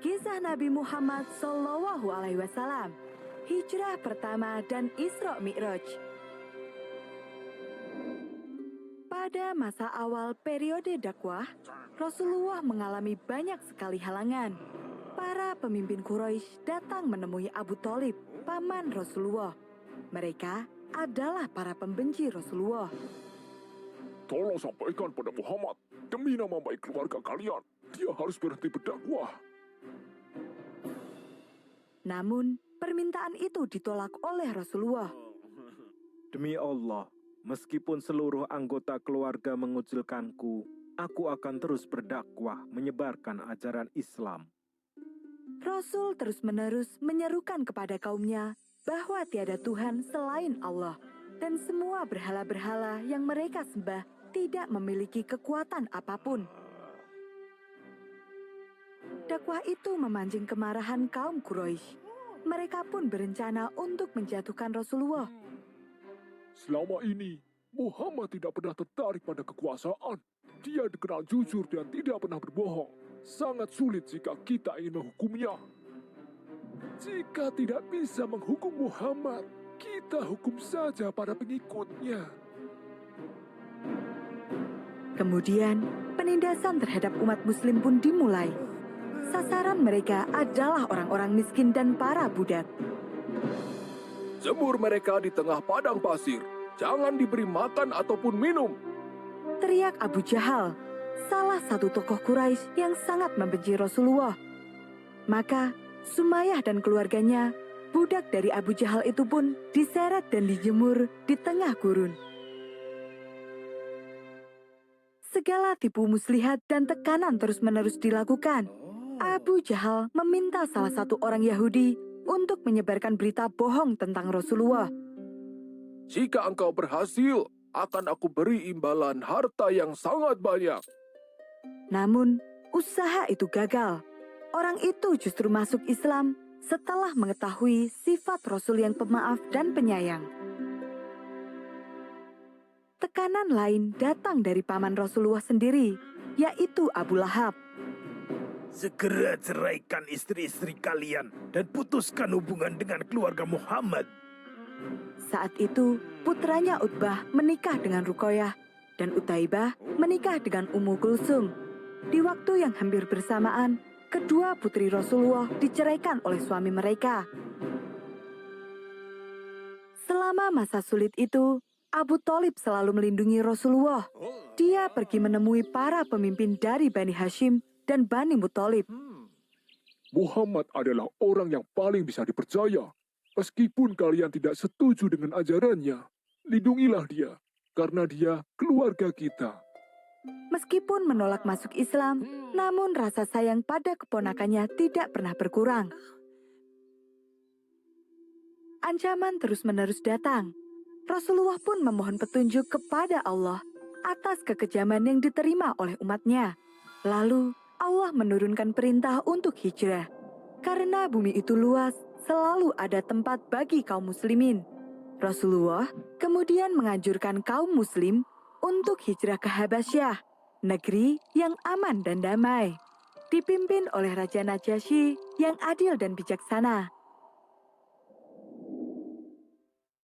Kisah Nabi Muhammad SAW, Hijrah pertama dan Isra Mi'raj. Pada masa awal periode dakwah, Rasulullah mengalami banyak sekali halangan. Para pemimpin Quraisy datang menemui Abu Thalib, paman Rasulullah. Mereka adalah para pembenci Rasulullah. Tolong sampaikan pada Muhammad, demi nama baik keluarga kalian, dia harus berhenti berdakwah. Namun, permintaan itu ditolak oleh Rasulullah. Demi Allah, meskipun seluruh anggota keluarga mengucilkanku, aku akan terus berdakwah menyebarkan ajaran Islam. Rasul terus-menerus menyerukan kepada kaumnya bahwa tiada Tuhan selain Allah, dan semua berhala-berhala yang mereka sembah tidak memiliki kekuatan apapun. Dakwah itu memancing kemarahan kaum Quraisy. Mereka pun berencana untuk menjatuhkan Rasulullah. Selama ini, Muhammad tidak pernah tertarik pada kekuasaan. Dia dikenal jujur dan tidak pernah berbohong. Sangat sulit jika kita ingin menghukumnya. Jika tidak bisa menghukum Muhammad, kita hukum saja para pengikutnya. Kemudian, penindasan terhadap umat muslim pun dimulai. Sasaran mereka adalah orang-orang miskin dan para budak. Jemur mereka di tengah padang pasir. Jangan diberi makan ataupun minum. Teriak Abu Jahal, salah satu tokoh Quraisy yang sangat membenci Rasulullah. Maka, Sumayyah dan keluarganya, budak dari Abu Jahal itu pun diseret dan dijemur di tengah gurun. Segala tipu muslihat dan tekanan terus-menerus dilakukan. Abu Jahal meminta salah satu orang Yahudi untuk menyebarkan berita bohong tentang Rasulullah. Jika engkau berhasil, akan aku beri imbalan harta yang sangat banyak. Namun, usaha itu gagal. Orang itu justru masuk Islam setelah mengetahui sifat Rasul yang pemaaf dan penyayang. Tekanan lain datang dari paman Rasulullah sendiri, yaitu Abu Lahab. Segera ceraikan istri-istri kalian dan putuskan hubungan dengan keluarga Muhammad. Saat itu, putranya Utbah menikah dengan Ruqayyah dan Utaibah menikah dengan Ummu Kulsum. Di waktu yang hampir bersamaan, kedua putri Rasulullah diceraikan oleh suami mereka. Selama masa sulit itu, Abu Thalib selalu melindungi Rasulullah. Dia pergi menemui para pemimpin dari Bani Hashim dan Bani Muthalib. Muhammad adalah orang yang paling bisa dipercaya. Meskipun kalian tidak setuju dengan ajarannya, lindungilah dia, karena dia keluarga kita. Meskipun menolak masuk Islam, namun rasa sayang pada keponakannya tidak pernah berkurang. Ancaman terus-menerus datang. Rasulullah pun memohon petunjuk kepada Allah atas kekejaman yang diterima oleh umatnya. Lalu, Allah menurunkan perintah untuk hijrah. Karena bumi itu luas, selalu ada tempat bagi kaum muslimin. Rasulullah kemudian menganjurkan kaum muslim untuk hijrah ke Habasyah, negeri yang aman dan damai, dipimpin oleh Raja Najasyi yang adil dan bijaksana.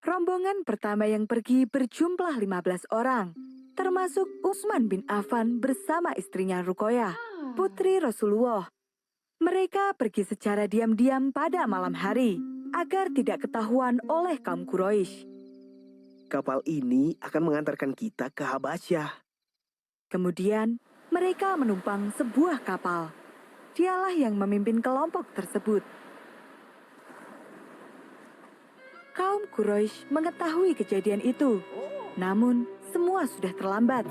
Rombongan pertama yang pergi berjumlah 15 orang, termasuk Utsman bin Affan bersama istrinya Ruqayyah, putri Rasulullah. Mereka pergi secara diam-diam pada malam hari, agar tidak ketahuan oleh kaum Quraisy. Kapal ini akan mengantarkan kita ke Habasyah. Kemudian, mereka menumpang sebuah kapal. Dialah yang memimpin kelompok tersebut. Kaum Quraisy mengetahui kejadian itu, namun semua sudah terlambat.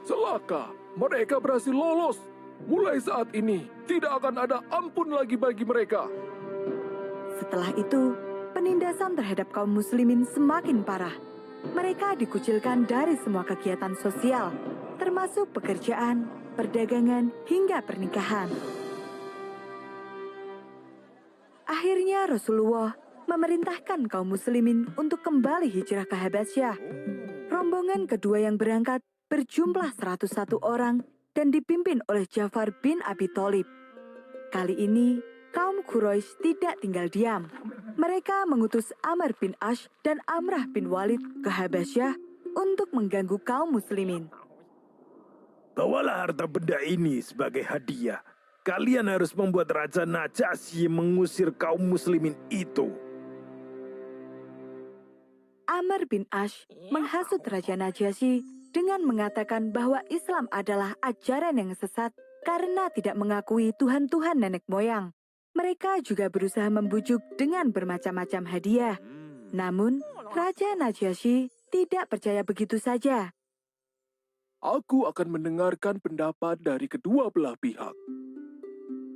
Celaka, mereka berhasil lolos. Mulai saat ini, tidak akan ada ampun lagi bagi mereka. Setelah itu, penindasan terhadap kaum muslimin semakin parah. Mereka dikucilkan dari semua kegiatan sosial, termasuk pekerjaan, perdagangan, hingga pernikahan. Akhirnya Rasulullah memerintahkan kaum muslimin untuk kembali hijrah ke Habasyah. Rombongan kedua yang berangkat berjumlah 101 orang dan dipimpin oleh Ja'far bin Abi Thalib. Kali ini, kaum Quraisy tidak tinggal diam. Mereka mengutus Amr bin Ash dan Amrah bin Walid ke Habasyah untuk mengganggu kaum muslimin. Bawalah harta benda ini sebagai hadiah. Kalian harus membuat Raja Najasyi mengusir kaum muslimin itu. Amr bin Ash menghasut Raja Najasyi dengan mengatakan bahwa Islam adalah ajaran yang sesat karena tidak mengakui Tuhan-Tuhan nenek moyang. Mereka juga berusaha membujuk dengan bermacam-macam hadiah. Namun, Raja Najasyi tidak percaya begitu saja. Aku akan mendengarkan pendapat dari kedua belah pihak.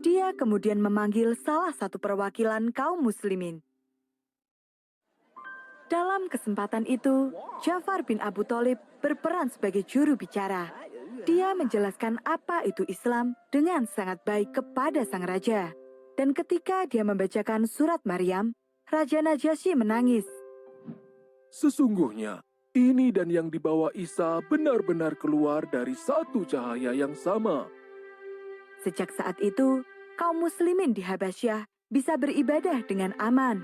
Dia kemudian memanggil salah satu perwakilan kaum muslimin. Dalam kesempatan itu, Ja'far bin Abu Thalib berperan sebagai juru bicara. Dia menjelaskan apa itu Islam dengan sangat baik kepada sang raja. Dan ketika dia membacakan surat Maryam, Raja Najasyi menangis. Sesungguhnya, ini dan yang dibawa Isa benar-benar keluar dari satu cahaya yang sama. Sejak saat itu, kaum muslimin di Habasyah bisa beribadah dengan aman.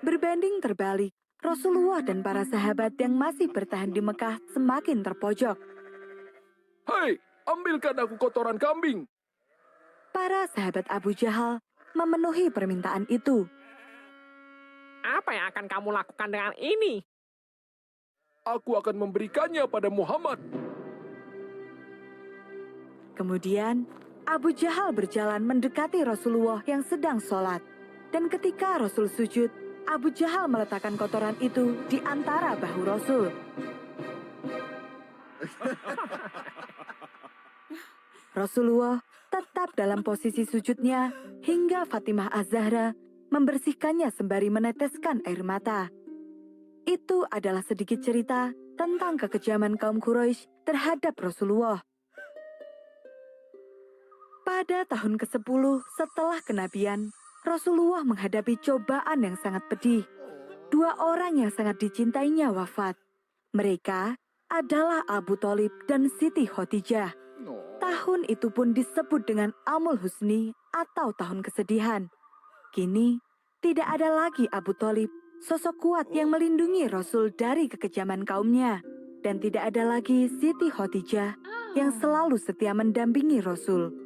Berbanding terbalik, Rasulullah dan para sahabat yang masih bertahan di Mekah semakin terpojok. Hei, ambilkan aku kotoran kambing. Para sahabat Abu Jahal memenuhi permintaan itu. Apa yang akan kamu lakukan dengan ini? Aku akan memberikannya pada Muhammad. Kemudian, Abu Jahal berjalan mendekati Rasulullah yang sedang sholat. Dan ketika Rasul sujud, Abu Jahal meletakkan kotoran itu di antara bahu Rasul. Rasulullah tetap dalam posisi sujudnya hingga Fatimah Az-Zahra membersihkannya sembari meneteskan air mata. Itu adalah sedikit cerita tentang kekejaman kaum Quraisy terhadap Rasulullah. Pada tahun ke-10 setelah kenabian, Rasulullah menghadapi cobaan yang sangat pedih. 2 orang yang sangat dicintainya wafat. Mereka adalah Abu Thalib dan Siti Khadijah. Tahun itu pun disebut dengan Amul Husni atau tahun kesedihan. Kini, tidak ada lagi Abu Thalib, sosok kuat yang melindungi Rasul dari kekejaman kaumnya. Dan tidak ada lagi Siti Khadijah yang selalu setia mendampingi Rasul.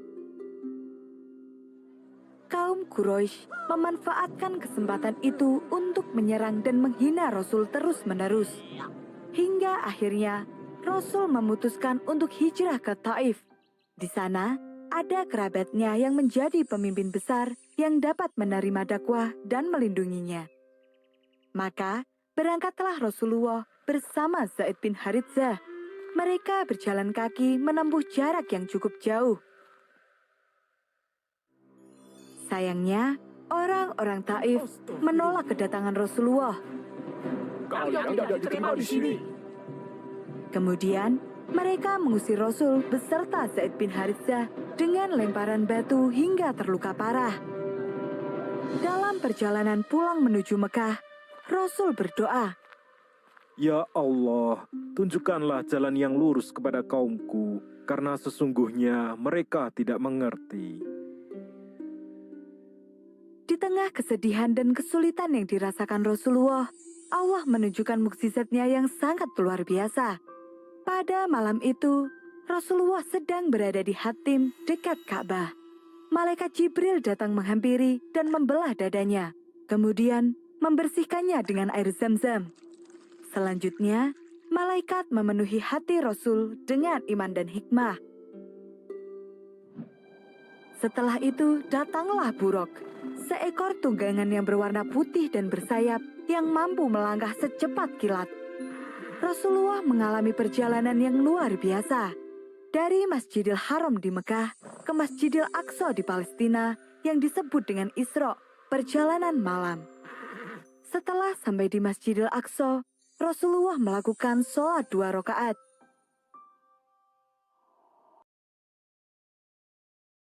Kaum Quraisy memanfaatkan kesempatan itu untuk menyerang dan menghina Rasul terus-menerus. Hingga akhirnya, Rasul memutuskan untuk hijrah ke Taif. Di sana, ada kerabatnya yang menjadi pemimpin besar yang dapat menerima dakwah dan melindunginya. Maka, berangkatlah Rasulullah bersama Zaid bin Harithah. Mereka berjalan kaki menempuh jarak yang cukup jauh. Sayangnya, orang-orang Taif menolak kedatangan Rasulullah. Kalian tidak diterima di sini. Kemudian, mereka mengusir Rasul beserta Zaid bin Harithah dengan lemparan batu hingga terluka parah. Dalam perjalanan pulang menuju Mekah, Rasul berdoa, Ya Allah, tunjukkanlah jalan yang lurus kepada kaumku, karena sesungguhnya mereka tidak mengerti. Di tengah kesedihan dan kesulitan yang dirasakan Rasulullah, Allah menunjukkan mukjizatnya yang sangat luar biasa. Pada malam itu, Rasulullah sedang berada di Hatim dekat Ka'bah. Malaikat Jibril datang menghampiri dan membelah dadanya, kemudian membersihkannya dengan air Zam-Zam. Selanjutnya, malaikat memenuhi hati Rasul dengan iman dan hikmah. Setelah itu datanglah Buraq, seekor tunggangan yang berwarna putih dan bersayap yang mampu melangkah secepat kilat. Rasulullah mengalami perjalanan yang luar biasa. Dari Masjidil Haram di Mekah ke Masjidil Aqsa di Palestina yang disebut dengan Isra, perjalanan malam. Setelah sampai di Masjidil Aqsa, Rasulullah melakukan sholat 2 rakaat.